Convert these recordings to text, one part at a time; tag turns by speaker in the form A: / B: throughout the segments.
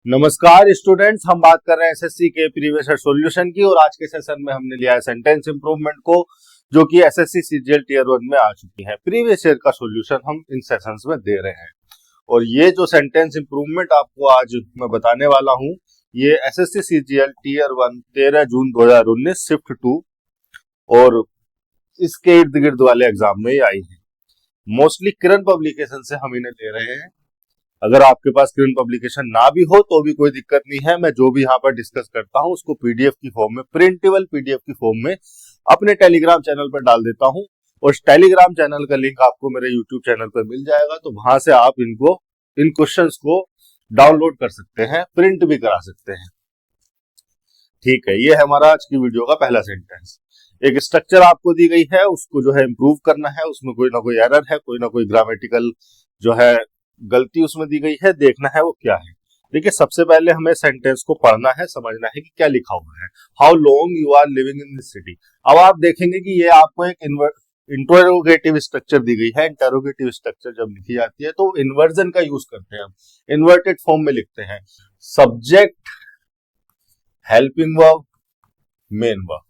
A: नमस्कार स्टूडेंट्स, हम बात कर रहे हैं एसएससी के प्रीवियस ईयर सॉल्यूशन की। और आज के सेशन में हमने लिया है सेंटेंस इंप्रूवमेंट को, जो कि एसएससी सीजीएल टीयर 1 में आ चुकी है। प्रीवियस ईयर का सॉल्यूशन हम इन सेशंस में दे रहे हैं। और ये जो सेंटेंस इंप्रूवमेंट आपको आज मैं बताने वाला हूं, ये एसएससी सीजीएल टीयर 1 13 जून 2019 शिफ्ट 2 और इसके इर्द गिर्द वाले एग्जाम में ही आई है। मोस्टली किरण पब्लिकेशन से हम इन्हें ले रहे हैं। अगर आपके पास किरण पब्लिकेशन ना भी हो तो भी कोई दिक्कत नहीं है। मैं जो भी यहाँ पर डिस्कस करता हूँ उसको पीडीएफ की फॉर्म में, प्रिंटेबल पीडीएफ की फॉर्म में अपने टेलीग्राम चैनल पर डाल देता हूँ। और उस टेलीग्राम चैनल का लिंक आपको मेरे यूट्यूब चैनल पर मिल जाएगा, तो वहां से आप इन क्वेश्चंस को डाउनलोड कर सकते हैं, प्रिंट भी करा सकते हैं। ठीक है, ये है हमारा आज की वीडियो का पहला सेंटेंस। एक स्ट्रक्चर आपको दी गई है, उसको जो है इम्प्रूव करना है। उसमें कोई ना कोई एरर है, कोई ना कोई ग्रामेटिकल जो है गलती उसमें दी गई है, देखना है वो क्या है। देखिए, सबसे पहले हमें सेंटेंस को पढ़ना है, समझना है कि क्या लिखा हुआ है। How long you are living in this city. अब आप देखेंगे कि ये आपको एक इंटरोगेटिव स्ट्रक्चर दी गई है। इंटरोगेटिव स्ट्रक्चर जब लिखी जाती है तो इन्वर्जन का यूज करते हैं हम, इन्वर्टेड फॉर्म में लिखते हैं। Subject, helping verb, main verb.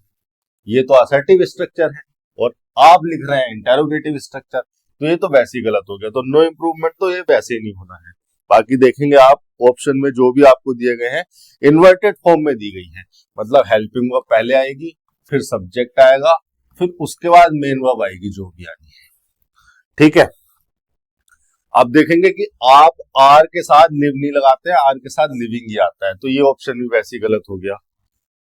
A: ये तो असर्टिव स्ट्रक्चर है और आप लिख रहे हैं इंटरोगेटिव स्ट्रक्चर, तो ये तो वैसे ही गलत हो गया। तो नो इम्प्रूवमेंट तो ये वैसे ही नहीं होना है। बाकी देखेंगे आप ऑप्शन में जो भी आपको दिए गए हैं इन्वर्टेड फॉर्म में दी गई है। मतलब हेल्पिंग वर्ब पहले आएगी, फिर सब्जेक्ट आएगा, फिर उसके बाद मेन वर्ब आएगी जो भी आनी है। ठीक है, आप देखेंगे कि आप आर के साथ लिव नहीं लगाते हैं, आर के साथ लिविंग ही आता है, तो ये ऑप्शन भी वैसे ही गलत हो गया।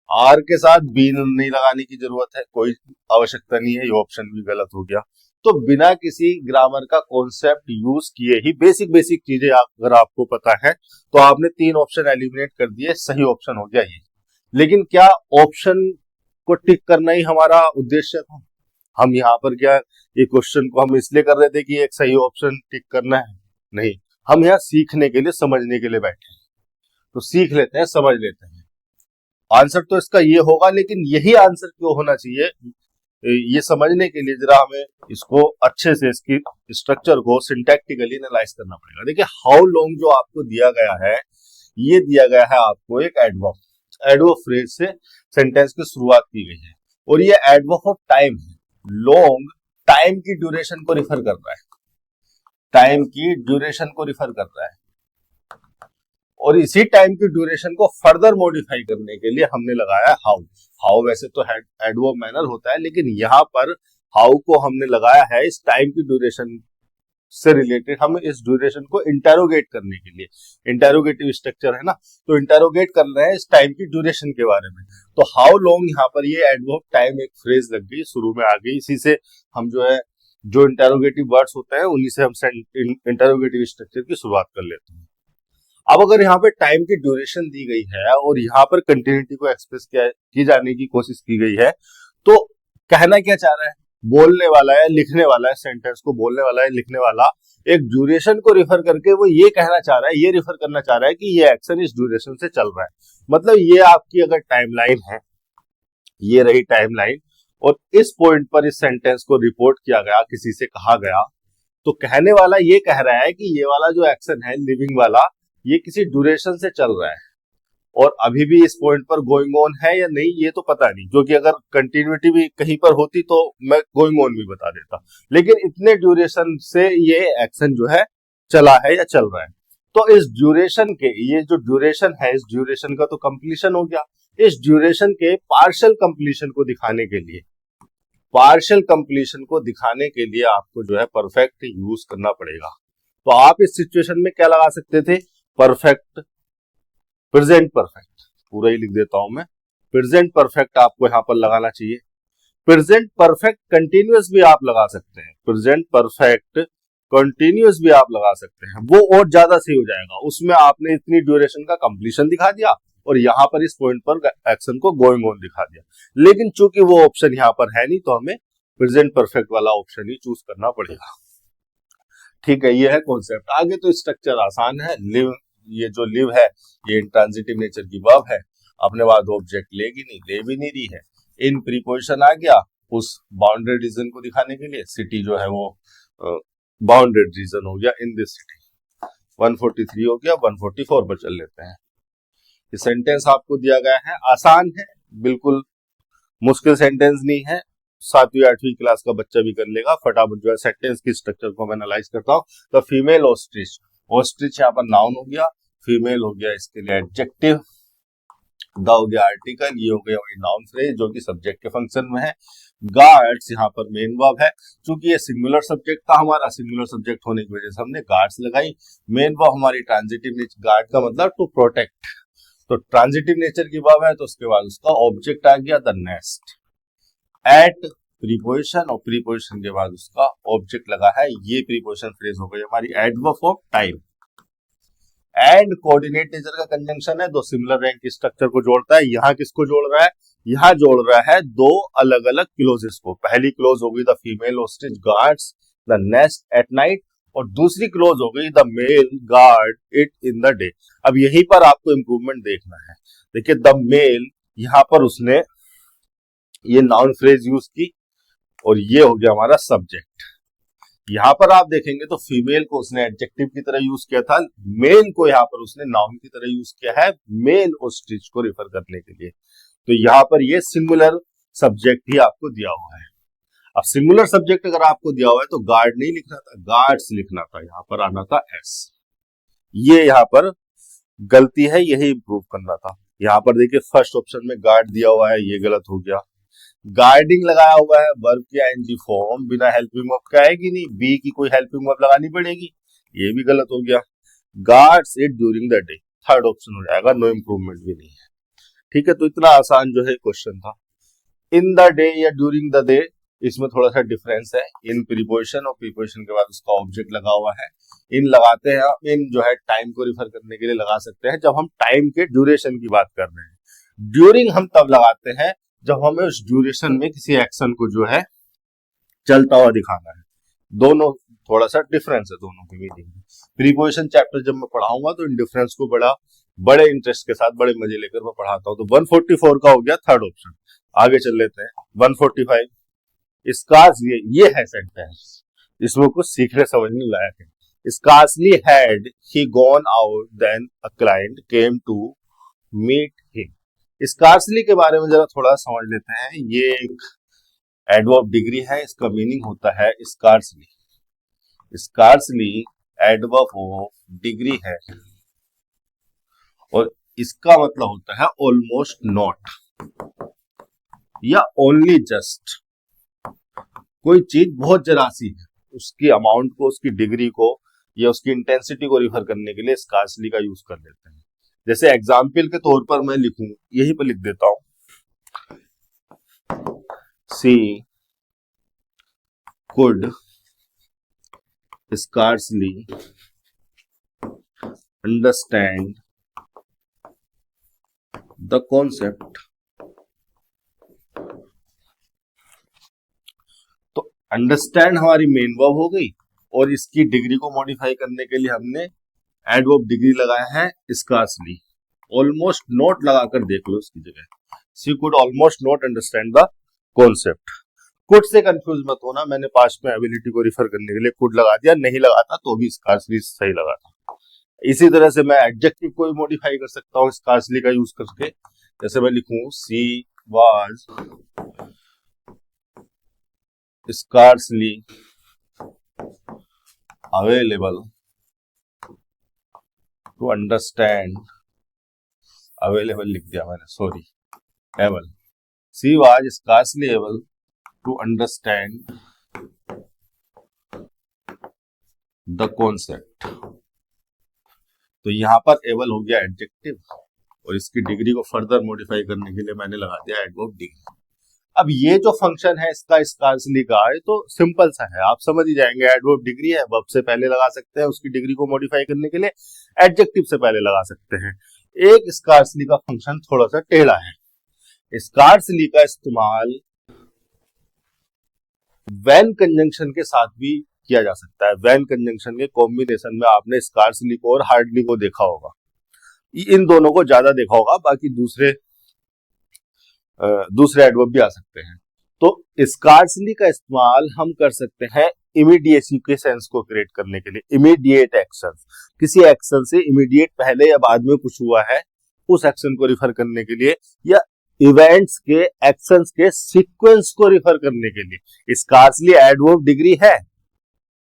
A: आर के साथ बी नहीं लगाने की जरूरत है, कोई आवश्यकता नहीं है, ये ऑप्शन भी गलत हो गया। तो बिना किसी ग्रामर का कॉन्सेप्ट यूज किए ही बेसिक चीजें अगर आपको पता है तो आपने 3 ऑप्शन एलिमिनेट कर दिए, सही ऑप्शन हो गया ये। लेकिन क्या ऑप्शन को टिक करना ही हमारा उद्देश्य था? हम यहाँ पर क्या ये क्वेश्चन को हम इसलिए कर रहे थे कि एक सही ऑप्शन टिक करना है? नहीं, हम यहाँ सीखने के लिए, समझने के लिए बैठे हैं। तो सीख लेते हैं, समझ लेते हैं। आंसर तो इसका ये होगा, लेकिन यही आंसर क्यों होना चाहिए, ये समझने के लिए जरा हमें इसको अच्छे से, इसकी स्ट्रक्चर को सिंटैक्टिकली एनालाइज करना पड़ेगा। देखिए, हाउ लॉन्ग जो आपको दिया गया है, ये दिया गया है आपको एक एडवर्ब फ्रेज से सेंटेंस की शुरुआत की गई है। और ये एडवर्ब ऑफ टाइम है। लॉन्ग टाइम की ड्यूरेशन को रिफर कर रहा है, टाइम की ड्यूरेशन को रिफर कर रहा है। और इसी टाइम की ड्यूरेशन को फर्दर मॉडिफाई करने के लिए हमने लगाया हाउ। हाउ वैसे तो एडवर्ब मैनर होता है, लेकिन यहाँ पर हाउ को हमने लगाया है इस टाइम की ड्यूरेशन से रिलेटेड, हम इस ड्यूरेशन को इंटेरोगेट करने के लिए। इंटेरोगेटिव स्ट्रक्चर है ना, तो इंटेरोगेट कर रहे हैं इस टाइम की ड्यूरेशन के बारे में। तो हाउ लॉन्ग, यहाँ पर ये एडवर्ब टाइम एक फ्रेज लग गई, शुरू में आ गई। इसी से हम जो इंटेरोगेटिव वर्ड्स होते हैं उन्हीं से हम इंटेरोगेटिव स्ट्रक्चर की शुरुआत कर लेते हैं। अब अगर यहाँ पे टाइम की ड्यूरेशन दी गई है और यहाँ पर कंटिन्यूटी को एक्सप्रेस की जाने की कोशिश की गई है, तो कहना क्या चाह रहा है, बोलने वाला है, लिखने वाला है, सेंटेंस को बोलने वाला है, लिखने वाला एक ड्यूरेशन को रिफर करके वो ये कहना चाह रहा है, ये रिफर करना चाह रहा है कि ये एक्शन इस ड्यूरेशन से चल रहा है। मतलब ये आपकी अगर टाइमलाइन है, ये रही टाइमलाइन, और इस पॉइंट पर इस सेंटेंस को रिपोर्ट किया गया, किसी से कहा गया, तो कहने वाला ये कह रहा है कि ये वाला जो एक्शन है लिविंग वाला, ये किसी ड्यूरेशन से चल रहा है। और अभी भी इस पॉइंट पर गोइंग ऑन है या नहीं ये तो पता नहीं, क्योंकि अगर कंटिन्यूटी भी कहीं पर होती तो मैं गोइंग ऑन भी बता देता, लेकिन इतने ड्यूरेशन से ये एक्शन जो है चला है या चल रहा है। तो इस ड्यूरेशन के, ये जो ड्यूरेशन है, इस ड्यूरेशन का तो कंप्लीशन हो गया। इस ड्यूरेशन के पार्शियल कंप्लीशन को दिखाने के लिए, पार्शियल कंप्लीशन को दिखाने के लिए आपको जो है परफेक्ट यूज करना पड़ेगा। तो आप इस सिचुएशन में क्या लगा सकते थे, परफेक्ट, प्रेजेंट परफेक्ट, पूरा ही लिख देता हूं मैं, प्रेजेंट परफेक्ट आपको यहां पर लगाना चाहिए। प्रेजेंट परफेक्ट कंटिन्यूअस भी आप लगा सकते हैं, प्रेजेंट परफेक्ट कंटिन्यूअस भी आप लगा सकते हैं, वो और ज्यादा सही हो जाएगा। उसमें आपने इतनी ड्यूरेशन का कंप्लीशन दिखा दिया और यहां पर इस पॉइंट पर एक्शन को गोइंग ऑन दिखा दिया। लेकिन चूंकि वो ऑप्शन यहां पर है नहीं, तो हमें प्रेजेंट परफेक्ट वाला ऑप्शन ही चूज करना पड़ेगा। ठीक है, ये है कॉन्सेप्ट। आगे तो स्ट्रक्चर आसान है। लिव, ये जो लिव है ये इंट्रांजिटिव नेचर की वर्ब है, अपने बाद ऑब्जेक्ट लेगी नहीं, ले भी नहीं रही है। इन प्रीपोजिशन आ गया उस बाउंडेड रीजन को दिखाने के लिए। सिटी जो है वो बाउंडेड रीजन हो गया, इन दिस सिटी। 143 हो गया, 144 पर चल लेते हैं। ये सेंटेंस आपको दिया गया है, आसान है, बिल्कुल मुश्किल सेंटेंस नहीं है, 7वीं 8वीं क्लास का बच्चा भी कर लेगा। फटाफट जो है सेंटेंस की स्ट्रक्चर को मैं एनालाइज करता हूँ। तो फीमेल ऑस्ट्रिच, ऑस्ट्रिच यहाँ पर नाउन हो गया, फीमेल हो गया इसके लिए एडजेक्टिव, द हो गया आर्टिकल, ये हो गया वही नाउन फ्रेज जो कि सब्जेक्ट के फंक्शन में है। गार्ड्स यहाँ पर मेन वर्ब है, क्योंकि ये सिंगुलर सब्जेक्ट था हमारा, सिंगुलर सब्जेक्ट होने की वजह से हमने गार्ड्स लगाई। मेन वर्ब हमारी ट्रांजिटिव नेचर, गार्ड का मतलब टू प्रोटेक्ट, तो ट्रांजिटिव नेचर की वर्ब है, तो उसके बाद उसका ऑब्जेक्ट आ गया द नेस्ट। एट प्रीपोजिशन, और प्रीपोजिशन के बाद उसका ऑब्जेक्ट लगा है, ये प्रीपोजिशन फ्रेज हो गई हमारी adverb of time. And coordinate nature का कंजंक्शन है, दो सिमिलर रैंक की स्ट्रक्चर को जोड़ता है। यहाँ किसको जोड़ रहा है, यहाँ जोड़ रहा है दो अलग अलग क्लोजेस को। पहली क्लोज हो गई the female ostrich guards the nest at night, और दूसरी क्लोज हो गई the male guard it in the day. अब यहीं पर आपको इंप्रूवमेंट देखना है। देखिए द मेल, यहाँ पर उसने ये नाउन फ्रेज यूज की और ये हो गया हमारा सब्जेक्ट। यहाँ पर आप देखेंगे तो फीमेल को उसने एडजेक्टिव की तरह यूज किया था, मेल को यहाँ पर उसने नाउन की तरह यूज किया है मेल ऑस्ट्रिच को रिफर करने के लिए। तो यहाँ पर ये सिंगुलर सब्जेक्ट ही आपको दिया हुआ है। अब सिंगुलर सब्जेक्ट अगर आपको दिया हुआ है तो गार्ड नहीं लिखना था, गार्ड्स लिखना था, यहाँ पर आना था एस। ये यहाँ पर गलती है, यही इंप्रूव करना था। यहाँ पर देखिए फर्स्ट ऑप्शन में गार्ड दिया हुआ है, ये गलत हो गया। गार्डिंग लगाया हुआ है, वर्ब की आईएनजी फॉर्म, बिना हेल्पिंग वर्ब का आएगी नहीं, बी की कोई हेल्पिंग वर्ब लगानी पड़ेगी, ये भी गलत हो गया। Guards it during the day, third option हो जाएगा, नो इंप्रूवमेंट भी नहीं है। ठीक है, तो इतना आसान जो है क्वेश्चन था। इन द डे या ड्यूरिंग द डे, इसमें थोड़ा सा डिफरेंस है। इन प्रीपोजिशन और प्रीपोजिशन के बाद उसका ऑब्जेक्ट लगा हुआ है। इन लगाते हैं, इन जो है टाइम को रिफर करने के लिए लगा सकते हैं जब हम टाइम के ड्यूरेशन की बात कर रहे हैं। ड्यूरिंग हम तब लगाते हैं जब हमें उस ड्यूरेशन में किसी एक्शन को जो है चलता हुआ दिखाना है। दोनों थोड़ा सा डिफरेंस है दोनों की मीनिंग में। प्रीपोजिशन चैप्टर जब मैं पढ़ाऊंगा तो इन डिफरेंस को बड़े इंटरेस्ट के साथ, बड़े मजे लेकर मैं पढ़ाता हूं। तो 144 का हो गया थर्ड ऑप्शन। आगे चल लेते हैं 145। स्कार्स, ये है सेंटेंस, इसमें कुछ सीखने समझने लायक है। Scarcely had he gone out then a client came to meet him. Scarcely के बारे में जरा थोड़ा समझ लेते हैं। ये एक एडवर्ब डिग्री है, इसका मीनिंग होता है scarcely। Scarcely adverb of degree है और इसका मतलब होता है ऑलमोस्ट नॉट या ओनली जस्ट। कोई चीज बहुत जरा सी है, उसकी अमाउंट को, उसकी डिग्री को या उसकी इंटेंसिटी को रिफर करने के लिए स्कार्सली का यूज कर लेते हैं। जैसे एग्जाम्पल के तौर पर मैं लिखूं, यहीं पर लिख देता हूं, she could scarcely understand the concept. तो अंडरस्टैंड हमारी मेन वर्ब हो गई और इसकी डिग्री को मॉडिफाई करने के लिए हमने एडवर्ब डिग्री लगाया है स्कार्सली। ऑलमोस्ट नॉट लगाकर देख लो इसकी जगह, she could almost not understand the concept. Could से कंफ्यूज मत होना, मैंने पास्ट में एबिलिटी को रिफर करने के लिए कुड लगा दिया, नहीं लगाता तो भी स्कार्सली सही लगा था। इसी तरह से मैं एडजेक्टिव को भी मॉडिफाई कर सकता हूँ स्कार्सली का यूज करके। जैसे मैं लिखूं she was scarcely available to understand, available लिख दिया मैंने, sorry, able। She was scarcely able to understand the concept। तो यहां पर able हो गया एडजेक्टिव और इसकी डिग्री को फर्दर मॉडिफाई करने के लिए मैंने लगा दिया एडवर्ब डिग्री। अब ये जो फंक्शन है इसका स्कार्सली का है तो सिंपल सा है, आप समझ ही जाएंगे। एडवर्ब डिग्री है, वर्ब से पहले लगा सकते हैं, उसकी डिग्री को मॉडिफाई करने के लिए एडजेक्टिव से पहले लगा सकते हैं। एक स्कार्सली का फंक्शन थोड़ा सा टेढ़ा है। स्कार्सली का इस्तेमाल व्हेन कंजंक्शन के साथ भी किया जा सकता है। व्हेन कंजंक्शन के कॉम्बिनेशन में आपने स्कार्सली को और हार्डली को देखा होगा, इन दोनों को ज्यादा देखा होगा, बाकी दूसरे एडवर्ब भी आ सकते हैं। तो स्कार्सली का इस्तेमाल हम कर सकते हैं इमीडिएसी के सेंस को क्रिएट करने के लिए। इमीडिएट एक्शन, किसी एक्शन से इमीडिएट पहले या बाद में कुछ हुआ है उस एक्शन को रिफर करने के लिए या इवेंट्स के एक्शंस के सीक्वेंस को रिफर करने के लिए स्कार्सली एडवर्ब डिग्री है,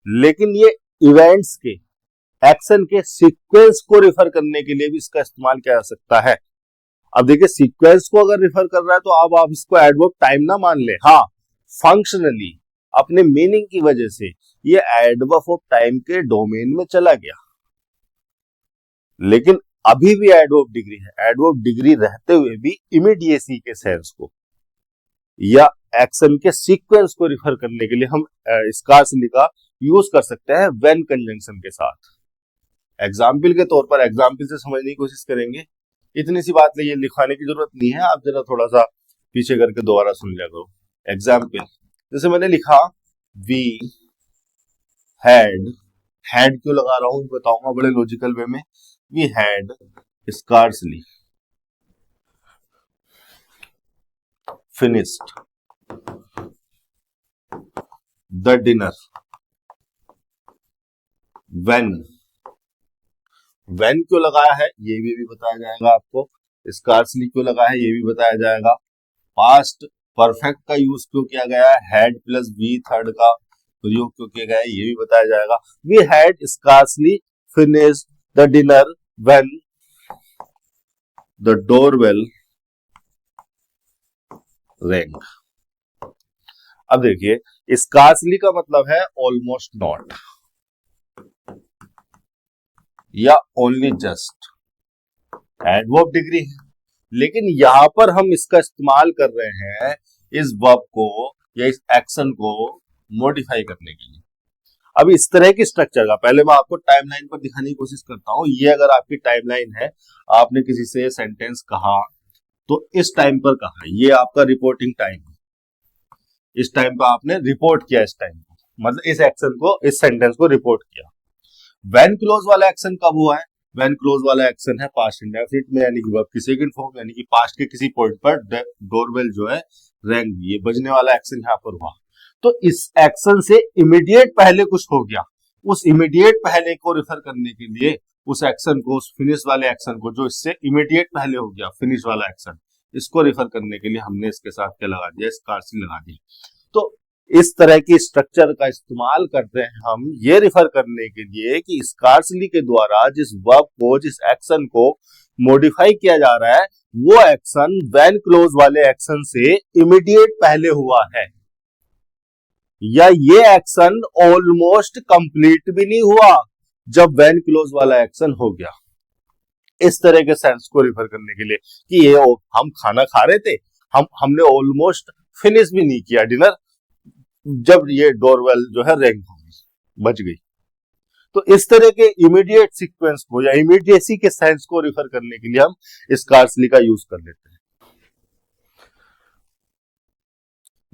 A: लेकिन ये इवेंट्स के एक्शन के सीक्वेंस को रिफर करने के लिए भी इसका इस्तेमाल किया जा सकता है। अब देखिए सीक्वेंस को अगर रिफर कर रहा है तो अब आप इसको एडवर्ब टाइम ना मान ले, हाँ फंक्शनली अपने मीनिंग की वजह से ये एडवर्ब ऑफ टाइम के डोमेन में चला गया, लेकिन अभी भी एडवर्ब डिग्री है। एडवर्ब डिग्री रहते हुए भी इमीडिएसी के सेंस को या एक्शन के सीक्वेंस को रिफर करने के लिए हम स्कार्सली का यूज कर सकते हैं व्हेन कंजंक्शन के साथ। एग्जाम्पल के तौर पर एग्जाम्पल से समझने की कोशिश करेंगे, इतनी सी बात है, ये लिखाने की जरूरत नहीं है, आप जरा थोड़ा सा पीछे करके दोबारा सुन लिया करो। एग्जाम्पल जैसे मैंने लिखा वी हैड, हैड क्यों लगा रहा हूं बताऊंगा बड़े लॉजिकल वे में। We had scarcely finished the dinner when, when क्यों लगाया है ये भी बताया जाएगा आपको, स्कार्सली क्यों लगा है ये भी बताया जाएगा, पास्ट परफेक्ट का यूज क्यों किया गया है, हैड प्लस वी थर्ड का प्रयोग क्यों किया गया है ये भी बताया जाएगा। We had scarcely finished the dinner when the doorbell rang. अब देखिए स्कार्सली का मतलब है ऑलमोस्ट नॉट या ओनली जस्ट, एडवर्ब डिग्री है, लेकिन यहां पर हम इसका इस्तेमाल कर रहे हैं इस वर्ब को या इस एक्शन को मॉडिफाई करने के लिए। अब इस तरह की स्ट्रक्चर का पहले मैं आपको टाइमलाइन पर दिखाने की कोशिश करता हूं। ये अगर आपकी टाइमलाइन है, आपने किसी से सेंटेंस कहा तो इस टाइम पर कहा, ये आपका रिपोर्टिंग टाइम है, इस टाइम पर आपने रिपोर्ट किया, इस टाइम को मतलब इस एक्शन को, इस सेंटेंस को रिपोर्ट किया। व्हेन क्लोज वाला एक्शन कब हुआ है, व्हेन क्लोज वाला एक्शन है पास्ट इंडेफिनिट में, यानी कि वर्ब की सेकंड फॉर्म, यानी कि पास्ट के किसी पॉइंट पर डोरबेल जो है रैंग, ये बजने वाला एक्शन यहाँ पर हुआ। तो इस एक्शन से इमीडिएट पहले कुछ हो गया, उस इमीडिएट पहले को रिफर करने के लिए उस एक्शन को, उस फिनिश वाले एक्शन को जो इससे इमीडिएट पहले हो गया, फिनिश वाला एक्शन, इसको रिफर करने के लिए हमने इसके साथ क्या लगा दिया, स्कार्सली लगा दिया। तो इस तरह की स्ट्रक्चर का इस्तेमाल करते हैं हम ये रिफर करने के लिए कि स्कार्सली के द्वारा जिस वर्ब को, जिस एक्शन को मॉडिफाई किया जा रहा है वो एक्शन व्हेन क्लोज वाले एक्शन से इमीडिएट पहले हुआ है, या ये एक्शन ऑलमोस्ट कंप्लीट भी नहीं हुआ जब व्हेन क्लोज वाला एक्शन हो गया। इस तरह के सेंस को रिफर करने के लिए कि ये हम खाना खा रहे थे, हमने ऑलमोस्ट फिनिश भी नहीं किया डिनर जब ये डोरबेल जो है रैंग बज गई। तो इस तरह के इमीडिएट सीक्वेंस को या इमीडिएसी के सेंस को रिफर करने के लिए हम स्कार्सली का यूज कर लेते हैं।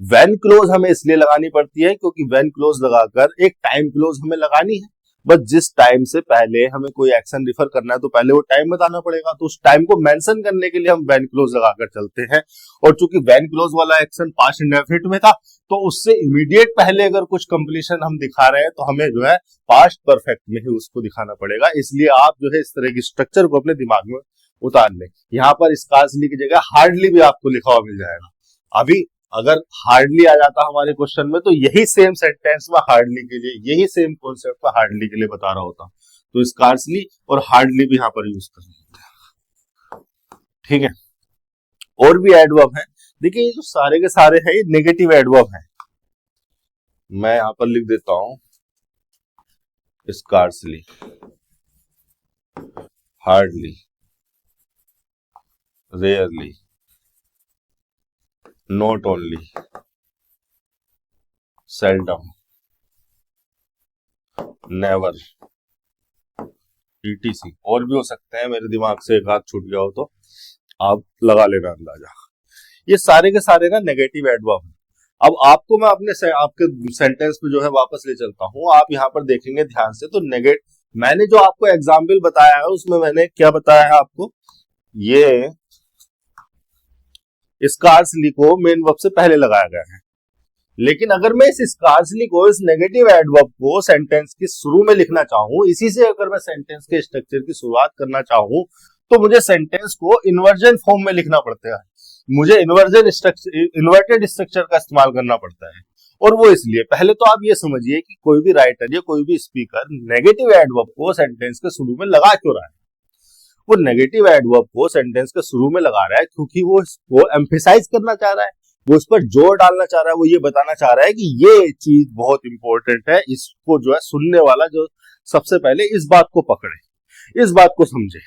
A: व्हेन क्लोज हमें इसलिए लगानी पड़ती है क्योंकि व्हेन क्लोज लगाकर एक टाइम क्लोज हमें लगानी है, बस जिस टाइम से पहले हमें कोई एक्शन रिफर करना है तो पहले वो टाइम बताना पड़ेगा, तो उस टाइम को मेंशन करने के लिए हम व्हेन क्लोज लगाकर चलते हैं। और चूंकि व्हेन क्लोज वाला एक्शन पास्ट इंडेफिनिट में था तो उससे इमीडिएट पहले अगर कुछ कंप्लीशन हम दिखा रहे हैं तो हमें जो है पास्ट परफेक्ट में ही उसको दिखाना पड़ेगा। इसलिए आप जो है इस तरह की स्ट्रक्चर को अपने दिमाग में उतार लें। यहाँ पर स्कार्सली की जगह हार्डली भी आपको लिखा हुआ मिल जाएगा। अभी अगर हार्डली आ जाता हमारे क्वेश्चन में तो यही सेम सेंटेंस में हार्डली के लिए, यही सेम कॉन्सेप्ट में हार्डली के लिए बता रहा होता, तो स्कार्सली और हार्डली भी यहाँ पर यूज कर सकते हैं। ठीक है, और भी एडवर्ब है। देखिए ये जो सारे के सारे हैं ये नेगेटिव एडवर्ब है। मैं यहां पर लिख देता हूं scarcely, hardly, rarely, not only, seldom, never, etc. और भी हो सकते हैं, मेरे दिमाग से एक हाथ छूट गया हो तो आप लगा लेना अंदाजा। ये सारे के सारे ना नेगेटिव एडवर्ब हैं। अब आपको मैं अपने आपके सेंटेंस पे जो है वापस ले चलता हूं। आप यहाँ पर देखेंगे ध्यान से तो मैंने जो आपको एग्जाम्पल बताया है उसमें मैंने क्या बताया है आपको, ये स्कार्सली को मेन वर्ब से पहले लगाया गया है। लेकिन अगर मैं इस स्कार्सली को, इस नेगेटिव एडवर्ब को सेंटेंस के शुरू में लिखना चाहूं, इसी से अगर मैं सेंटेंस के स्ट्रक्चर की शुरुआत करना चाहूं तो मुझे सेंटेंस को इन्वर्जन फॉर्म में लिखना पड़ता है, मुझे इन्वर्टेड स्ट्रक्चर का इस्तेमाल करना पड़ता है। और वो इसलिए, पहले तो आप ये समझिए कि कोई भी राइटर या कोई भी स्पीकर नेगेटिव एडवर्ब को सेंटेंस के शुरू में लगा क्यों रहा है। वो नेगेटिव एडवर्ब को सेंटेंस के शुरू में लगा रहा है क्योंकि वो इसको एम्फेसाइज करना चाह रहा है, वो इस पर जोर डालना चाह रहा है, वो ये बताना चाह रहा है कि ये चीज बहुत इंपॉर्टेंट है, इसको जो है सुनने वाला जो सबसे पहले इस बात को पकड़े, इस बात को समझे।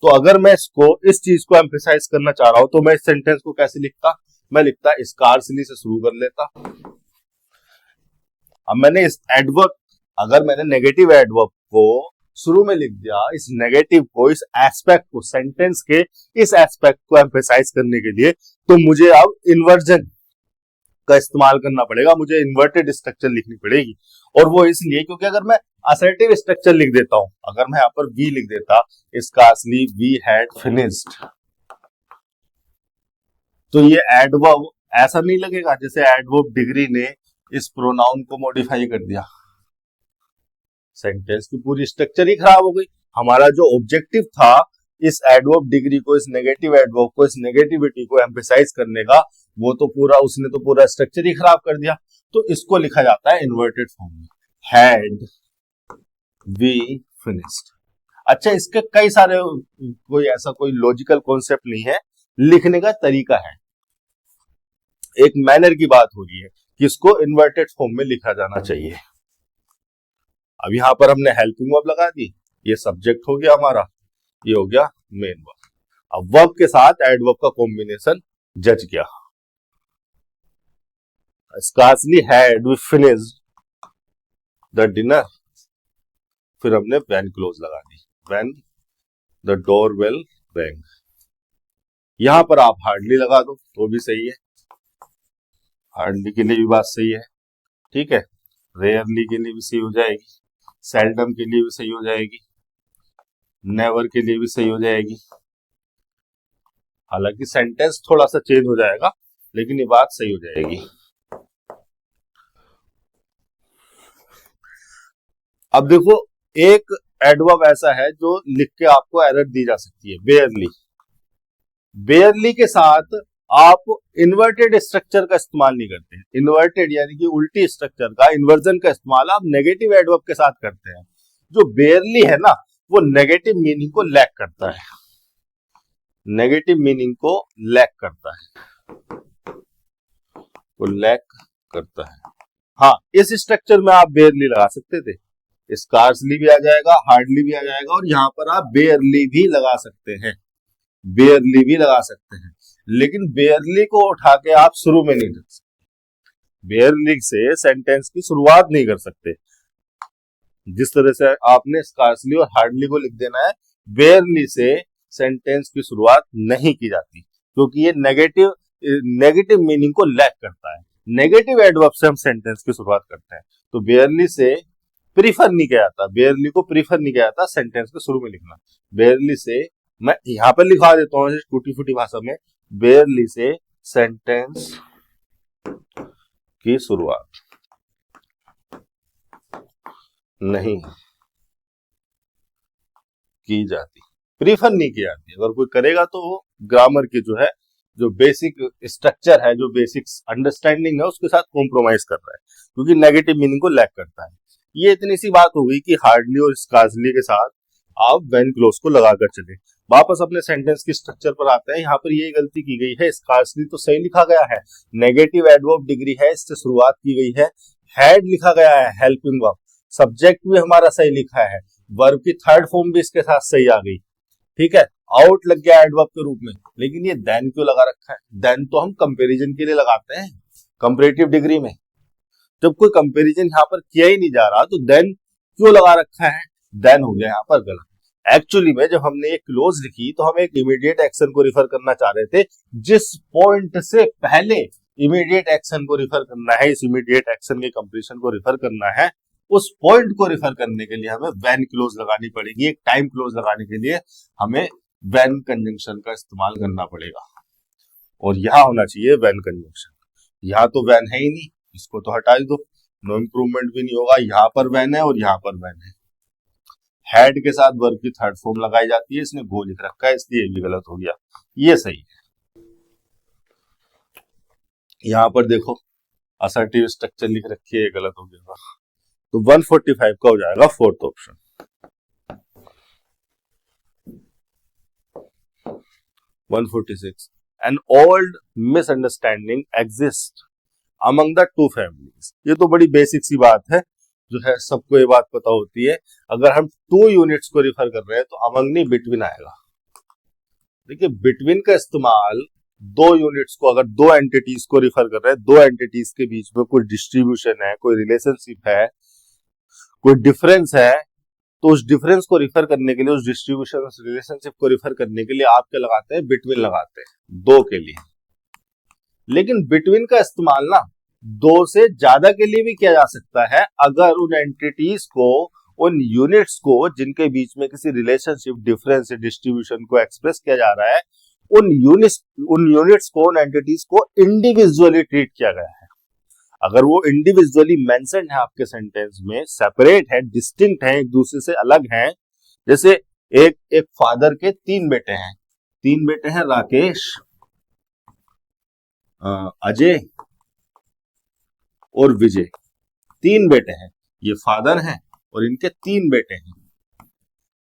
A: तो अगर मैं इस चीज को एम्फेसाइज करना चाह रहा हूं तो मैं इस सेंटेंस को कैसे लिखता, मैं लिखता स्कार्सली से शुरू कर लेता। अब मैंने इस एडवर्ब, अगर मैंने नेगेटिव एडवर्ब को शुरू में लिख दिया, इस नेगेटिव को, इस एस्पेक्ट को, सेंटेंस के इस एस्पेक्ट को एम्फेसाइज करने के लिए, तो मुझे अब इन्वर्जन का इस्तेमाल करना पड़ेगा, मुझे इन्वर्टेड स्ट्रक्चर लिखनी पड़ेगी। और वो इसलिए क्योंकि अगर मैं असर्टिव स्ट्रक्चर लिख देता हूं, अगर मैं यहां पर वी लिख देता, स्कार्सली वी हैड फिनिश्ड, तो ये एडवर्ब ऐसा नहीं लगेगा जैसे एडवर्ब डिग्री ने इस प्रोनाउन को मॉडिफाई कर दिया, सेंटेंस की पूरी स्ट्रक्चर ही खराब हो गई। हमारा जो ऑब्जेक्टिव था इस एडवर्ब डिग्री को, इस नेगेटिव एडवर्ब को, इस नेगेटिविटी को एम्फेसाइज करने का, वो तो पूरा, उसने तो पूरा स्ट्रक्चर ही खराब कर दिया। तो इसको लिखा जाता है इन्वर्टेड फॉर्म में, हैड वी फिनिश्ड। अच्छा, इसके कई सारे, कोई ऐसा कोई लॉजिकल कॉन्सेप्ट नहीं है, लिखने का तरीका है, एक मैनर की बात हो रही है कि इसको इन्वर्टेड फॉर्म में लिखा जाना चाहिए। अब यहां पर हमने हेल्पिंग वर्ब लगा दी, ये सब्जेक्ट हो गया हमारा, ये हो गया मेन वर्ब। अब वर्ब के साथ एडवर्ब का कॉम्बिनेशन जज गया। Scarcely had we finished the dinner, फिर हमने व्हेन क्लोज लगा दी, when the doorbell rang. यहां पर आप हार्डली लगा दो तो भी सही है, हार्डली के लिए भी बात सही है, ठीक है। रेयरली के लिए भी सही हो जाएगी, सेल्डम के लिए भी सही हो जाएगी, नेवर के लिए भी सही हो जाएगी। हालांकि सेंटेंस थोड़ा सा चेंज हो जाएगा, लेकिन ये बात सही हो जाएगी। अब देखो, एक एडवर्ब ऐसा है जो लिख के आपको एरर दी जा सकती है, बेयरली। बेयरली के साथ आप इन्वर्टेड स्ट्रक्चर का इस्तेमाल नहीं करते हैं, इन्वर्टेड यानी कि उल्टी स्ट्रक्चर का, इन्वर्जन का इस्तेमाल आप नेगेटिव एडवर्ब के साथ करते हैं। जो बेयरली है ना, वो नेगेटिव मीनिंग को लैक करता है, नेगेटिव मीनिंग को लैक करता है, वो लैक करता है। हाँ, इस स्ट्रक्चर में आप बेयरली लगा सकते थे, स्कार्सली भी आ जाएगा, हार्डली भी आ जाएगा, और यहां पर आप बेयरली भी लगा सकते हैं, बेयरली भी लगा सकते हैं। लेकिन बेयरली को उठा के आप शुरू में नहीं रख सकते, बेयरली से सेंटेंस की शुरुआत नहीं कर सकते। जिस तरह से आपने स्कार्सली और हार्डली को लिख देना है, बेयरली से सेंटेंस की शुरुआत नहीं की जाती, क्योंकि ये नेगेटिव मीनिंग को लैक करता है। नेगेटिव एडवर्ब से हम सेंटेंस की शुरुआत करते हैं, तो बेयरली से प्रीफर नहीं किया जाता, बेयरली को प्रीफर नहीं किया जाता सेंटेंस के शुरू में लिखना। बेयरली से, मैं यहां पर लिखा देता हूं टूटी फूटी भाषा में, बेयरली से सेंटेंस की शुरुआत नहीं की जाती, प्रीफर नहीं की जाती। अगर कोई करेगा तो वो ग्रामर की जो है, जो बेसिक स्ट्रक्चर है, जो बेसिक अंडरस्टैंडिंग है, उसके साथ कॉम्प्रोमाइज कर रहा है, क्योंकि नेगेटिव मीनिंग को लैक करता है। ये इतनी सी बात हो गई कि हार्डली और स्कार्सली के साथ आप व्हेन क्लोज को लगाकर चले। वापस अपने सेंटेंस की स्ट्रक्चर पर आते हैं। यहाँ पर ये गलती की गई है, स्कार्सली तो सही लिखा गया है, नेगेटिव एडवर्ब डिग्री है, इससे शुरुआत की गई है। हैड लिखा गया है हेल्पिंग वर्ब, सब्जेक्ट भी हमारा सही लिखा है, वर्ब की थर्ड फॉर्म भी इसके साथ सही आ गई, ठीक है। आउट लग गया एडवर्ब के रूप में, लेकिन ये देन क्यों लगा रखा है? देन तो हम कंपैरिजन के लिए लगाते हैं कंपैरेटिव डिग्री में, जब कोई कंपैरिजन यहाँ पर किया ही नहीं जा रहा तो देन क्यों लगा रखा है? देन हो गया यहाँ पर गलत। एक्चुअली में जब हमने एक क्लोज लिखी तो हम एक इमीडिएट एक्शन को रिफर करना चाह रहे थे, जिस पॉइंट से पहले इमीडिएट एक्शन को रिफर करना है, इस इमीडिएट एक्शन के कंप्लीशन को रिफर करना है, उस पॉइंट को रिफर करने के लिए हमें व्हेन क्लोज लगानी पड़ेगी। एक टाइम क्लोज लगाने के लिए हमें व्हेन कंजंक्शन का इस्तेमाल करना पड़ेगा, और यहां होना चाहिए व्हेन कंजंक्शन। यहां तो व्हेन है ही नहीं, इसको तो हटा ही दो, नो इंप्रूवमेंट भी नहीं होगा। यहां पर व्हेन है और यहां पर व्हेन है। हैड के साथ वर्ब की थर्ड फॉर्म लगाई जाती है, इसने गो लिख रखा है इसलिए ये भी गलत हो गया, ये सही है। यहां पर देखो असर्टिव स्ट्रक्चर लिख रखी है, ये गलत हो गया, तो 145 का हो जाएगा fourth option. 146 an old misunderstanding exist among the two families. ये तो बड़ी बेसिक सी बात है, जो है सबको ये बात पता होती है। अगर हम टू यूनिट्स को रिफर कर रहे हैं तो अमंग नहीं बिटवीन आएगा। देखिए बिटवीन का इस्तेमाल दो यूनिट्स को, अगर दो एंटिटीज को रिफर कर रहे हैं, दो एंटिटीज के बीच में कोई डिस्ट्रीब्यूशन है, कोई रिलेशनशिप है, कोई डिफरेंस है, तो उस डिफरेंस को रिफर करने के लिए, उस डिस्ट्रीब्यूशन, उस रिलेशनशिप को रिफर करने के लिए आप क्या लगाते हैं, बिटवीन लगाते हैं दो के लिए। लेकिन बिटवीन का इस्तेमाल ना दो से ज्यादा के लिए भी किया जा सकता है, अगर उन एंटिटीज को, उन यूनिट्स को जिनके बीच में किसी रिलेशनशिप, डिफरेंस, डिस्ट्रीब्यूशन को एक्सप्रेस किया जा रहा है, उन यूनिट्स को, उन एंटिटीज को इंडिविजुअली ट्रीट किया गया है। अगर वो इंडिविजुअली मेंशन है आपके सेंटेंस में, सेपरेट है, डिस्टिंक्ट है, एक दूसरे से अलग है, जैसे एक फादर के तीन बेटे हैं, तीन बेटे हैं राकेश, अजय और विजय, तीन बेटे हैं, ये फादर हैं और इनके तीन बेटे हैं।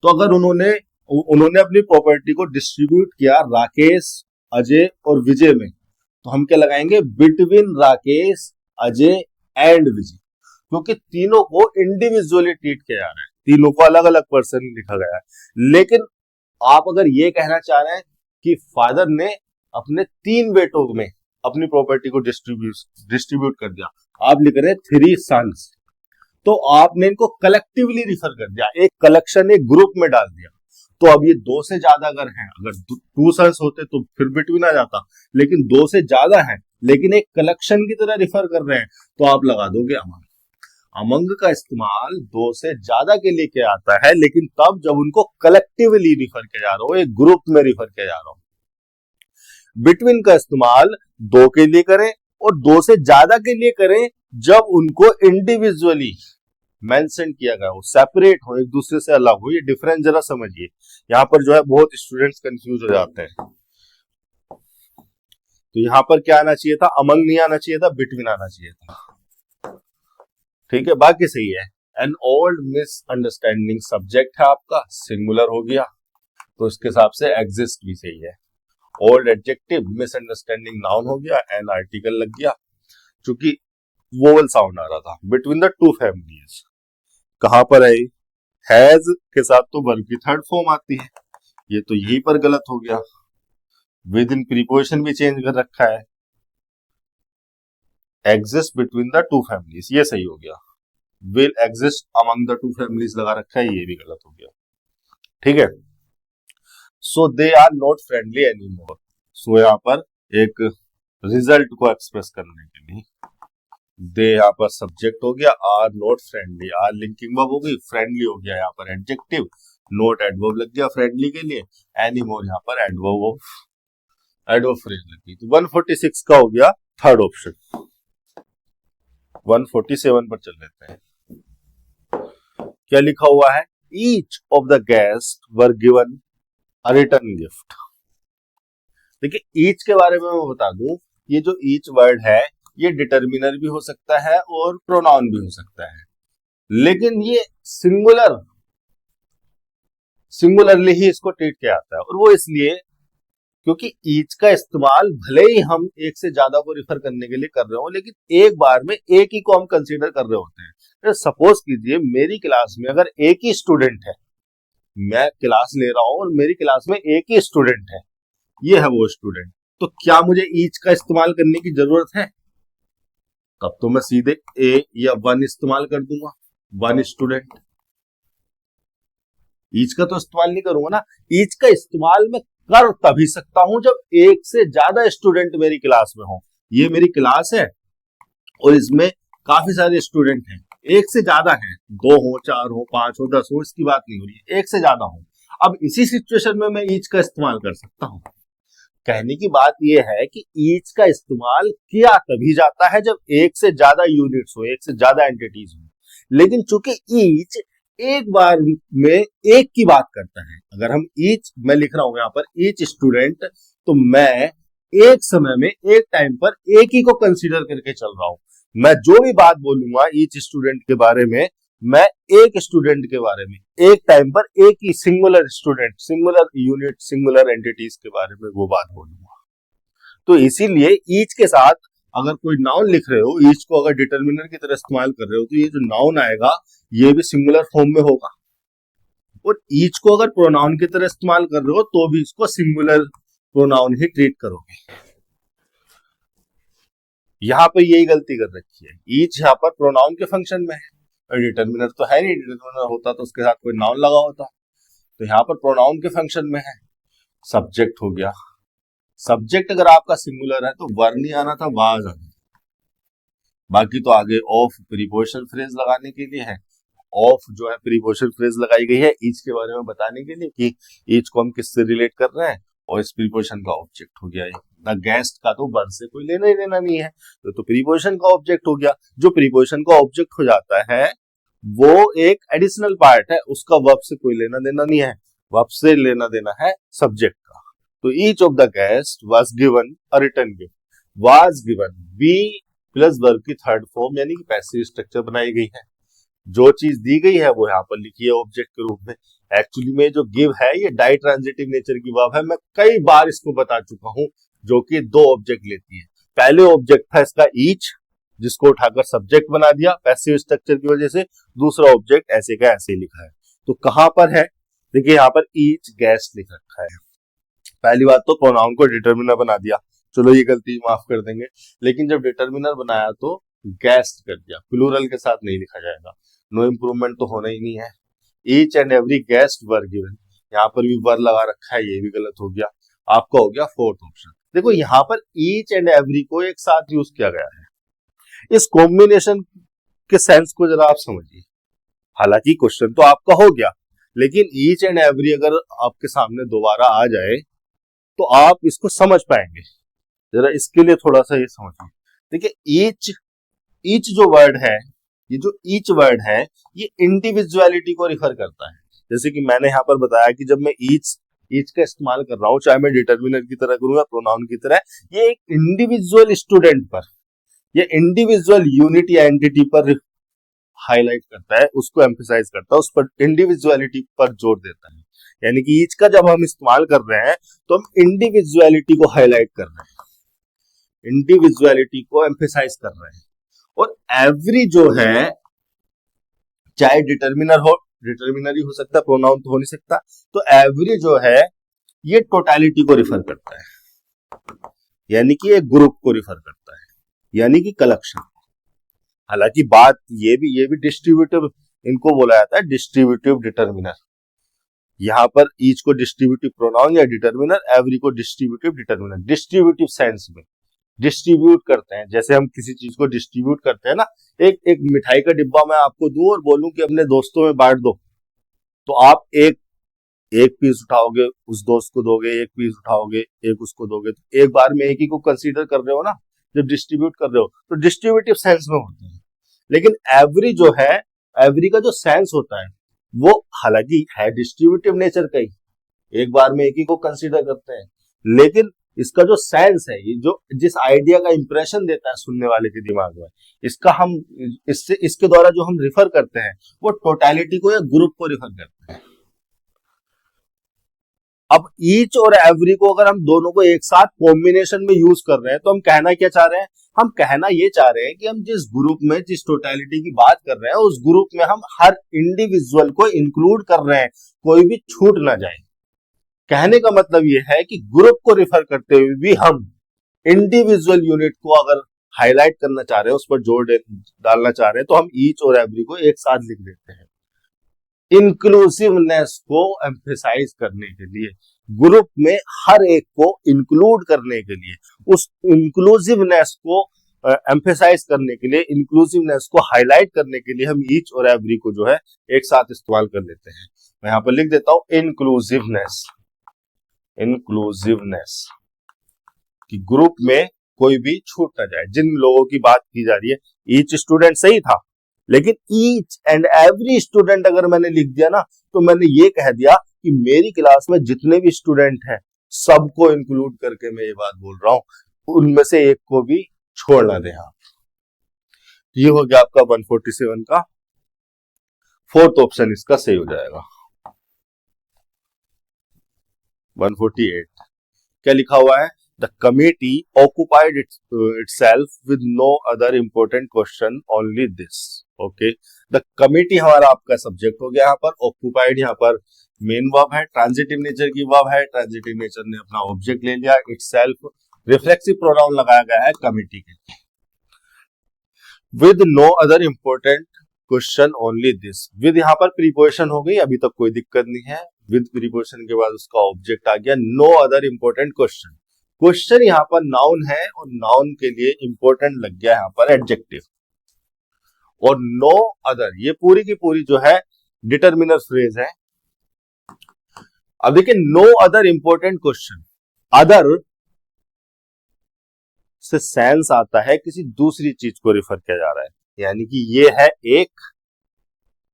A: तो अगर उन्होंने अपनी प्रॉपर्टी को डिस्ट्रीब्यूट किया राकेश, अजय और विजय में, तो हम क्या लगाएंगे, बिटवीन राकेश, अजय एंड विजय, क्योंकि तीनों को इंडिविजुअली ट्रीट किया जा रहा है, तीनों को अलग अलग पर्सन लिखा गया है। लेकिन आप अगर ये कहना चाह रहे हैं कि फादर ने अपने तीन बेटों में अपनी प्रॉपर्टी को डिस्ट्रीब्यूट कर दिया, आप लिख रहे हैं थ्री सन्स, तो आपने इनको कलेक्टिवली रिफर कर दिया, एक कलेक्शन, एक ग्रुप में डाल दिया। तो अब ये दो से ज्यादा अगर हैं, अगर टू सन्स होते तो फिर बिटवीन आ जाता, लेकिन दो से ज्यादा है, लेकिन एक कलेक्शन की तरह रिफर कर रहे हैं, तो आप लगा दोगे अमंग। अमंग का इस्तेमाल दो से ज्यादा के लिए किया जाता है, लेकिन तब जब उनको कलेक्टिवली रिफर किया जा रहा हो, एक ग्रुप में रिफर किया जा रहा हो। बिटवीन का इस्तेमाल दो के लिए करें और दो से ज्यादा के लिए करें जब उनको इंडिविजुअली मेंशन किया गया हो, सेपरेट हो, एक दूसरे से अलग हो। ये डिफरेंस जरा समझिए, यहाँ पर जो है बहुत स्टूडेंट्स कंफ्यूज हो जाते हैं। तो यहाँ पर क्या आना चाहिए था, अमंग नहीं आना चाहिए था, बिटवीन आना चाहिए था। ठीक है, बाकी सही है। एन ओल्ड मिसअंडरस्टैंडिंग सब्जेक्ट है आपका, सिंगुलर हो गया, तो इसके हिसाब से एग्जिस्ट भी सही है। ओल्ड एडजेक्टिव, मिसअंडरस्टैंडिंग नाउन हो गया, एन आर्टिकल लग गया, क्योंकि वोवल साउंड आ रहा था। बिटवीन द टू फैमिलीज कहां पर है, हैज के साथ तो वर्ब की थर्ड फॉर्म आती है, ये तो यहीं पर गलत हो गया। विद इन प्रीपोजिशन भी चेंज कर रखा है, exist between the two families, ये सही हो गया। Will exist among the two families लगा रखा है, ये भी गलत हो गया। ठीक है, so they are not friendly anymore. So यहाँ पर एक रिजल्ट को एक्सप्रेस करने के लिए दे यहाँ पर सब्जेक्ट हो गया, are not friendly, are linking verb हो गई, फ्रेंडली हो गया यहाँ पर एडजेक्टिव, नॉट एडवर्ब लग गया फ्रेंडली के लिए, एनीमोर यहाँ पर एडवर्ब फ्रेज लग गई। तो 146 का हो गया थर्ड ऑप्शन। 147 पर चल लेते हैं, क्या लिखा हुआ है, each of the guest were given a return gift. देखिए ईच के बारे में मैं बता दूं, ये जो ईच वर्ड है ये डिटर्मिनर भी हो सकता है और प्रोनाउन भी हो सकता है, लेकिन ये सिंगुलरली ही इसको ट्रीट किया जाता है। और वो इसलिए क्योंकि ईच का इस्तेमाल भले ही हम एक से ज्यादा को रिफर करने के लिए कर रहे हो, लेकिन एक बार में एक ही को हम कंसीडर कर रहे होते हैं। सपोज कीजिए मेरी क्लास में अगर एक ही स्टूडेंट है, मैं क्लास ले रहा हूं और मेरी क्लास में एक ही स्टूडेंट है, ये है वो स्टूडेंट, तो क्या मुझे ईच का इस्तेमाल करने की जरूरत है? तब तो मैं सीधे ए या वन इस्तेमाल कर दूंगा, वन स्टूडेंट। ईच का तो इस्तेमाल नहीं करूंगा ना। ईच का इस्तेमाल मैं कर तभी सकता हूं जब एक से ज्यादा स्टूडेंट मेरी क्लास में हो। ये मेरी क्लास है और इसमें काफी सारे स्टूडेंट हैं, एक से ज्यादा हैं, 2 हो, 4 हो, 5 हो, 10 हो, इसकी बात नहीं हो रही है, एक से ज्यादा हो। अब इसी सिचुएशन में मैं ईच का इस्तेमाल कर सकता हूं। कहने की बात यह है कि ईच का इस्तेमाल किया तभी जाता है जब एक से ज्यादा यूनिट्स हो, एक से ज्यादा एंटिटीज हो। लेकिन चूंकि ईच एक बार में एक की बात करता है। अगर हम ईच, मैं लिख रहा हूं यहां पर ईच स्टूडेंट, तो मैं एक समय में एक टाइम पर एक ही को कंसीडर करके चल रहा हूं। मैं जो भी बात बोलूंगा ईच स्टूडेंट के बारे में, मैं एक स्टूडेंट के बारे में एक टाइम पर एक ही singular student, singular unit, singular entities के बारे में वो बात बोलूंगा। तो इसीलिए ईच के साथ अगर कोई नाउन लिख रहे हो, ईच को अगर डिटर्मिनर की तरह इस्तेमाल कर रहे हो, तो ये जो नाउन आएगा ये भी सिंगुलर फॉर्म में होगा। और ईच को अगर प्रोनाउन की तरह इस्तेमाल कर रहे हो तो भी इसको सिंगुलर प्रोनाउन ही ट्रीट करोगे। यहां पर यही गलती कर रखी है, ईच यहां पर प्रोनाउन के फंक्शन में है, डिटर्मिनर तो है नहीं, डिटर्मिनर होता तो उसके साथ कोई नाउन लगा होता। तो यहाँ पर प्रोनाउन के फंक्शन में है। सब्जेक्ट हो गया, सब्जेक्ट अगर आपका सिंगुलर है तो वर नहीं आना था, वाज आना। बाकी तो आगे ऑफ प्रीपोजिशन फ्रेज लगाने के लिए है। ऑफ जो है प्रीपोजिशन फ्रेज लगाई गई है ईच के बारे में बताने के लिए कि ईच को हम किससे रिलेट कर रहे हैं, और इस प्रीपोजिशन का ऑब्जेक्ट हो गया द गेस्ट का, तो वर से कोई लेना ही देना नहीं है, तो प्रीपोजिशन का ऑब्जेक्ट हो गया। जो प्रीपोजिशन का ऑब्जेक्ट हो जाता है वो एक एडिशनल पार्ट है, उसका वर्ब से कोई लेना देना नहीं है, वर्ब से लेना देना है सब्जेक्ट का। तो each of the guest was given a written gift, was given B plus verb की थर्ड फॉर्म यानी कि पैसिव स्ट्रक्चर बनाई गई है। जो चीज दी गई है वो यहाँ पर लिखी है ऑब्जेक्ट के रूप में। एक्चुअली में जो गिव है ये डाई ट्रांजिटिव नेचर की वर्ब है, मैं कई बार इसको बता चुका हूं, जो कि दो ऑब्जेक्ट लेती है। पहले ऑब्जेक्ट था इसका ईच, जिसको उठाकर सब्जेक्ट बना दिया पैसिव स्ट्रक्चर की वजह से। दूसरा ऑब्जेक्ट ऐसे का ऐसे लिखा है, तो कहां पर है, देखिए यहाँ पर ईच गेस्ट लिख रखा है। पहली बात तो प्रोनाउन को डिटर्मिनर बना दिया, चलो ये गलती माफ कर देंगे, लेकिन जब डिटर्मिनर बनाया तो गेस्ट कर दिया, प्लूरल के साथ नहीं लिखा जाएगा, नो इम्प्रूवमेंट तो होना ही नहीं है। Each and every guest were given, यहाँ पर भी वर लगा रखा है, ये भी गलत हो गया। आपका हो गया फोर्थ ऑप्शन। देखो यहाँ पर ईच एंड एवरी को एक साथ यूज किया गया है, इस कॉम्बिनेशन के सेंस को जरा आप समझिए। हालांकि क्वेश्चन तो आपका हो गया, लेकिन ईच एंड एवरी अगर आपके सामने दोबारा आ जाए तो आप इसको समझ पाएंगे। जरा इसके लिए थोड़ा सा ये समझिए। देखिए ईच, ईच जो वर्ड है, ये जो ईच वर्ड है ये इंडिविजुअलिटी को रिफर करता है। जैसे कि मैंने यहाँ पर बताया कि जब मैं ईच का इस्तेमाल कर रहा हूं, चाहे मैं डिटर्मिनर की तरह करूं या प्रोनाउन की तरह, ये एक इंडिविजुअल स्टूडेंट पर, ये इंडिविजुअल यूनिट या एंटिटी पर हाईलाइट करता है, उसको एम्फसाइज करता है, उस पर इंडिविजुअलिटी पर जोर देता है। यानी कि ईच का जब हम इस्तेमाल कर रहे हैं तो हम इंडिविजुअलिटी को हाईलाइट कर रहे हैं, इंडिविजुअलिटी को एम्फसाइज कर रहे हैं। और एवरी जो है, चाहे डिटर्मिनर हो, डिटर्मिनर ही हो सकता है, प्रोनाउन तो हो नहीं सकता, तो एवरी जो है ये टोटलिटी को रिफर करता है, यानी कि एक ग्रुप को रिफर करता है, यानी कि कलेक्शन। हालांकि बात ये भी डिस्ट्रीब्यूटिव इनको बोला जाता है, डिस्ट्रीब्यूटिव डिटर्मिनर। यहां पर ईच को डिस्ट्रीब्यूटिव प्रोनाउन या डिटर्मिनर, एवरी को डिस्ट्रीब्यूटिव डिटर्मिनर, डिस्ट्रीब्यूटिव सेंस में डिस्ट्रीब्यूट करते हैं। जैसे हम किसी चीज को डिस्ट्रीब्यूट करते हैं ना, एक मिठाई का डिब्बा मैं आपको दूं और बोलूं कि अपने दोस्तों में बांट दो, तो आप एक एक पीस उठाओगे, उस दोस्त को दोगे, एक पीस उठाओगे, एक उसको दोगे, तो एक बार में एक ही को कंसीडर कर रहे हो ना जब डिस्ट्रीब्यूट कर रहे हो, तो डिस्ट्रीब्यूटिव सेंस में होते हैं। लेकिन एवरी जो है, एवरी का जो सेंस होता है वो हालांकि है डिस्ट्रीब्यूटिव नेचर का ही, एक बार में एक ही को कंसीडर करते हैं, लेकिन इसका जो सेंस है, ये जो जिस आइडिया का इंप्रेशन देता है सुनने वाले के दिमाग में, इसका हम इससे इसके द्वारा जो हम रिफर करते हैं वो टोटलिटी को या ग्रुप को रिफर करते हैं। अब ईच और एवरी को अगर हम दोनों को एक साथ कॉम्बिनेशन में यूज कर रहे हैं तो हम कहना क्या चाह रहे हैं, हम कहना ये चाह रहे हैं कि हम जिस ग्रुप में, जिस टोटलिटी की बात कर रहे हैं, उस ग्रुप में हम हर इंडिविजुअल को इंक्लूड कर रहे हैं, कोई भी छूट ना जाए। कहने का मतलब यह है कि ग्रुप को रिफर करते हुए भी हम इंडिविजुअल यूनिट को अगर हाईलाइट करना चाह रहे हैं, उस पर जोर डालना चाह रहे हैं, तो हम ईच और एवरी को एक साथ लिख देते हैं, इंक्लूसिवनेस को एम्फेसाइज करने के लिए, ग्रुप में हर एक को इंक्लूड करने के लिए, उस इंक्लूसिवनेस को एम्फेसाइज करने के लिए, इंक्लूसिवनेस को हाईलाइट करने के लिए हम ईच और एवरी को जो है एक साथ इस्तेमाल कर लेते हैं। मैं यहां पर लिख देता हूं इंक्लूसिवनेस, इंक्लूसिवनेस कि ग्रुप में कोई भी छूट ना जाए। जिन लोगों की बात की जा रही है, ईच स्टूडेंट सही था, लेकिन ईच एंड एवरी स्टूडेंट अगर मैंने लिख दिया ना, तो मैंने ये कह दिया कि मेरी क्लास में जितने भी स्टूडेंट हैं सबको इंक्लूड करके मैं ये बात बोल रहा हूं, उनमें से एक को भी छोड़ना दे। आप ये हो गया आपका 147 का फोर्थ ऑप्शन, इसका सही हो जाएगा। 148 क्या लिखा हुआ है? The committee occupied itself with no other important question, only this। Okay, the committee हमारा आपका सब्जेक्ट हो गया यहाँ पर, ऑक्युपाइड यहाँ पर मेन वर्ब है, ट्रांजिटिव नेचर की वर्ब है, ट्रांजिटिव नेचर ने अपना ऑब्जेक्ट ले लिया, itself रिफ्लेक्सिव प्रोनाउन लगाया गया है कमिटी के लिए। With no other important question only this, with यहाँ पर प्रीपोजिशन हो गई, अभी तक कोई दिक्कत नहीं है। विद प्रीपोजिशन के बाद उसका ऑब्जेक्ट आ गया। No other important question, question यहाँ पर नाउन है और नाउन के लिए इंपॉर्टेंट लग गया यहाँ पर एडजेक्टिव। और नो अदर ये पूरी की पूरी जो है डिटरमिनर फ्रेज है। अब देखिए, no other important question, other से सेंस आता है किसी दूसरी चीज को रिफर किया जा रहा है, यानी कि ये है एक,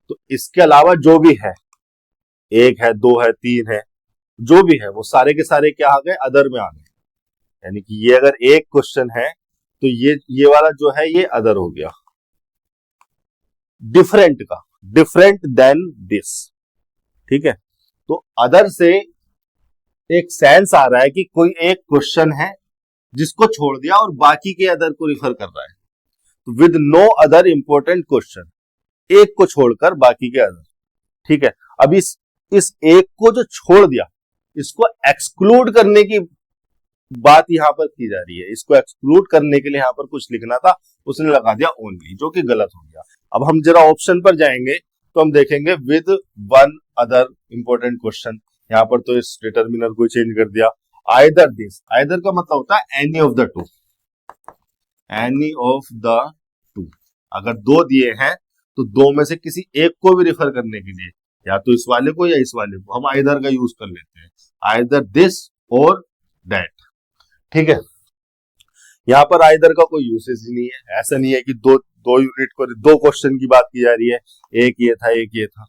A: तो इसके अलावा जो भी है, एक है, दो है, तीन है, जो भी है वो सारे के सारे क्या आ गए? अदर में आ गए। यानी कि ये अगर एक क्वेश्चन है तो ये वाला जो है ये अदर हो गया। डिफरेंट का, डिफरेंट देन दिस, ठीक है। तो अदर से एक सेंस आ रहा है कि कोई एक क्वेश्चन है जिसको छोड़ दिया और बाकी के अदर को रिफर कर रहा है। तो with no other important question, एक को छोड़कर बाकी के अदर, ठीक है। अब इस एक को जो छोड़ दिया, इसको एक्सक्लूड करने की बात यहां पर की जा रही है। इसको एक्सक्लूड करने के लिए यहां पर कुछ लिखना था, उसने लगा दिया ओनली, जो कि गलत हो गया। अब हम जरा ऑप्शन पर जाएंगे तो हम देखेंगे with one other important question, यहां पर तो इस डिटरमिनर को चेंज कर दिया। आइदर दिस, आइदर का मतलब होता है any of the two, any of the two. अगर दो दिए हैं तो दो में से किसी एक को भी रिफर करने के लिए, या तो इस वाले को या इस वाले को, हम आइदर का यूज कर लेते हैं, आइदर दिस और दैट, ठीक है। यहां पर आइदर का कोई यूसेज ही नहीं है। ऐसा नहीं है कि दो यूनिट को, दो क्वेश्चन की बात की जा रही है, एक ये था एक ये था।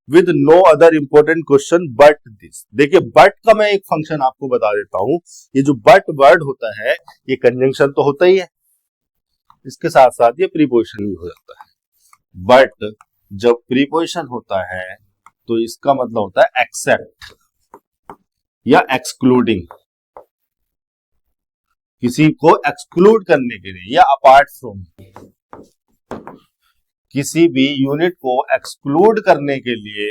A: With no other important question but this, देखिए बट का मैं एक फंक्शन आपको बता देता हूं। ये जो बट वर्ड होता है ये कंजंक्शन तो होता ही है, इसके साथ साथ ये प्रीपोजिशन भी हो जाता है। बट जब प्रीपोजिशन होता है तो इसका मतलब होता है एक्सेप्ट या एक्सक्लूडिंग, किसी को एक्सक्लूड करने के लिए, या अपार्ट फ्रॉम, किसी भी यूनिट को एक्सक्लूड करने के लिए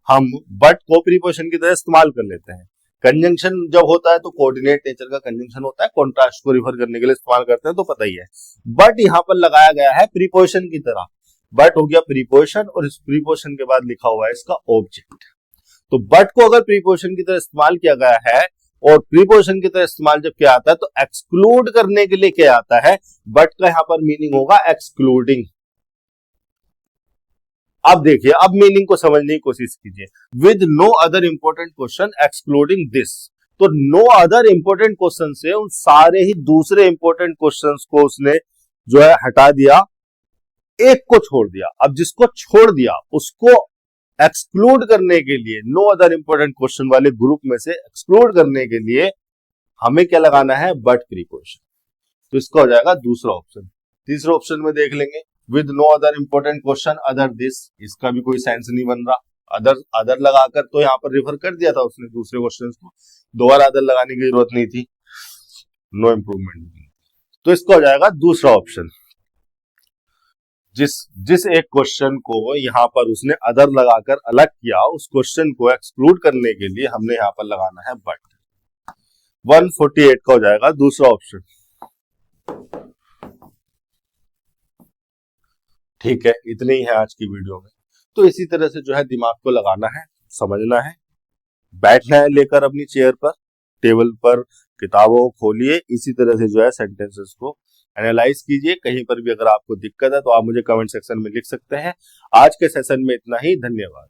A: हम बट को प्रीपोजिशन की तरह इस्तेमाल कर लेते हैं। कंजंक्शन जब होता है तो कोऑर्डिनेट नेचर का कंजंक्शन होता है, कॉन्ट्रास्ट को रिफर करने के लिए इस्तेमाल करते हैं, तो पता ही है। बट यहां पर लगाया गया है प्रीपोजिशन की तरह, बट हो गया प्रीपोजिशन और इस प्रीपोजिशन के बाद लिखा हुआ है इसका ऑब्जेक्ट। तो बट को अगर प्रीपोजिशन की तरह इस्तेमाल किया गया है और प्रीपोजिशन की तरह इस्तेमाल जब किया आता है तो एक्सक्लूड करने के लिए क्या आता है, बट का यहां पर मीनिंग होगा एक्सक्लूडिंग। अब देखिए, अब मीनिंग को समझने की कोशिश कीजिए। With no other important question excluding this, तो नो अदर इंपॉर्टेंट क्वेश्चन से उन सारे ही दूसरे इंपॉर्टेंट क्वेश्चंस को उसने जो है हटा दिया, एक को छोड़ दिया। अब जिसको छोड़ दिया उसको एक्सक्लूड करने के लिए, नो अदर इंपॉर्टेंट क्वेश्चन वाले ग्रुप में से एक्सक्लूड करने के लिए हमें क्या लगाना है, बट प्रीपोजिशन। तो इसका हो जाएगा दूसरा ऑप्शन। तीसरे ऑप्शन में देख लेंगे, with no other important question other this, इसका भी कोई सेंस नहीं बन रहा। अदर लगाकर तो यहां पर रिफर कर दिया था उसने दूसरे क्वेश्चंस को, दोबारा अदर लगाने की जरूरत नहीं थी, नो इंप्रूवमेंट। तो इसका हो जाएगा दूसरा ऑप्शन। जिस एक क्वेश्चन को यहां पर उसने अदर लगाकर अलग किया, उस क्वेश्चन को एक्सक्लूड करने के लिए हमने यहां पर लगाना है बट। 148 का हो जाएगा दूसरा ऑप्शन। ठीक है, इतने ही है आज की वीडियो में। तो इसी तरह से जो है दिमाग को लगाना है, समझना है, बैठना है लेकर अपनी चेयर पर, टेबल पर किताबों खोलिए, इसी तरह से जो है सेंटेंसेस को एनालाइज कीजिए। कहीं पर भी अगर आपको दिक्कत है तो आप मुझे कमेंट सेक्शन में लिख सकते हैं। आज के सेशन में इतना ही, धन्यवाद।